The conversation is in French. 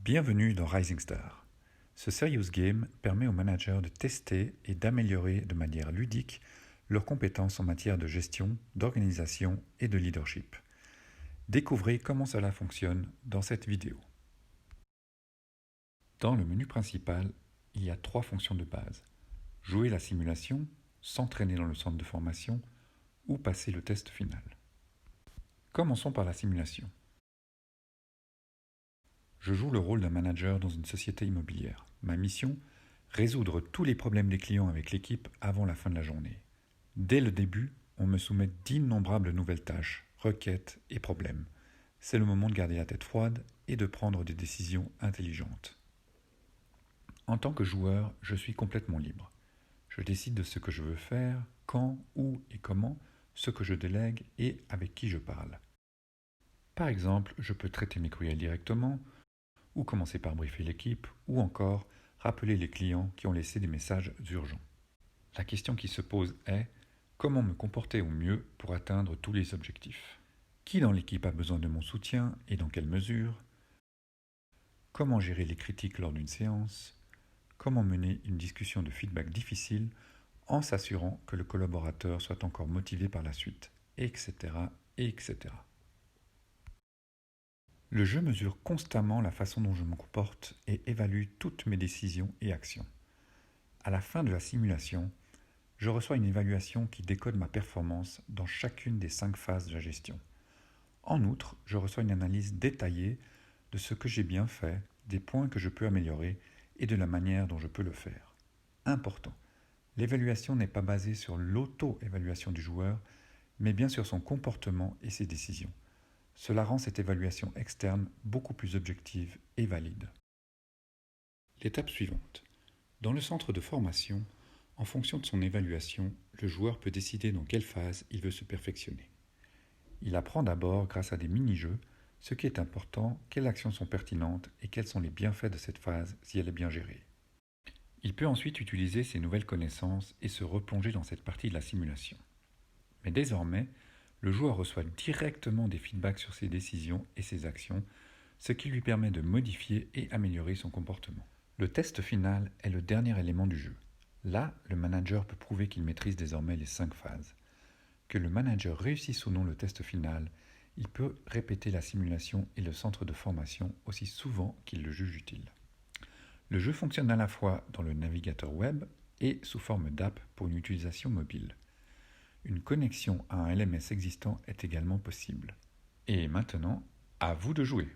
Bienvenue dans Rising Star. Ce Serious Game permet aux managers de tester et d'améliorer de manière ludique leurs compétences en matière de gestion, d'organisation et de leadership. Découvrez comment cela fonctionne dans cette vidéo. Dans le menu principal, il y a 3 fonctions de base. Jouer la simulation, s'entraîner dans le centre de formation ou passer le test final. Commençons par la simulation. Je joue le rôle d'un manager dans une société immobilière. Ma mission, résoudre tous les problèmes des clients avec l'équipe avant la fin de la journée. Dès le début, on me soumet d'innombrables nouvelles tâches, requêtes et problèmes. C'est le moment de garder la tête froide et de prendre des décisions intelligentes. En tant que joueur, je suis complètement libre. Je décide de ce que je veux faire, quand, où et comment, ce que je délègue et avec qui je parle. Par exemple, je peux traiter mes courriels directement, ou commencer par briefer l'équipe, ou encore rappeler les clients qui ont laissé des messages urgents. La question qui se pose est comment me comporter au mieux pour atteindre tous les objectifs? Qui dans l'équipe a besoin de mon soutien et dans quelle mesure? Comment gérer les critiques lors d'une séance? Comment mener une discussion de feedback difficile en s'assurant que le collaborateur soit encore motivé par la suite, etc., etc. Le jeu mesure constamment la façon dont je me comporte et évalue toutes mes décisions et actions. À la fin de la simulation, je reçois une évaluation qui décode ma performance dans chacune des 5 phases de la gestion. En outre, je reçois une analyse détaillée de ce que j'ai bien fait, des points que je peux améliorer et de la manière dont je peux le faire. Important, l'évaluation n'est pas basée sur l'auto-évaluation du joueur, mais bien sur son comportement et ses décisions. Cela rend cette évaluation externe beaucoup plus objective et valide. L'étape suivante. Dans le centre de formation, en fonction de son évaluation, le joueur peut décider dans quelle phase il veut se perfectionner. Il apprend d'abord grâce à des mini-jeux ce qui est important, quelles actions sont pertinentes et quels sont les bienfaits de cette phase si elle est bien gérée. Il peut ensuite utiliser ces nouvelles connaissances et se replonger dans cette partie de la simulation. Mais désormais, le joueur reçoit directement des feedbacks sur ses décisions et ses actions, ce qui lui permet de modifier et améliorer son comportement. Le test final est le dernier élément du jeu. Là, le manager peut prouver qu'il maîtrise désormais les 5 phases. Que le manager réussisse ou non le test final, il peut répéter la simulation et le centre de formation aussi souvent qu'il le juge utile. Le jeu fonctionne à la fois dans le navigateur web et sous forme d'app pour une utilisation mobile. Une connexion à un LMS existant est également possible. Et maintenant, à vous de jouer!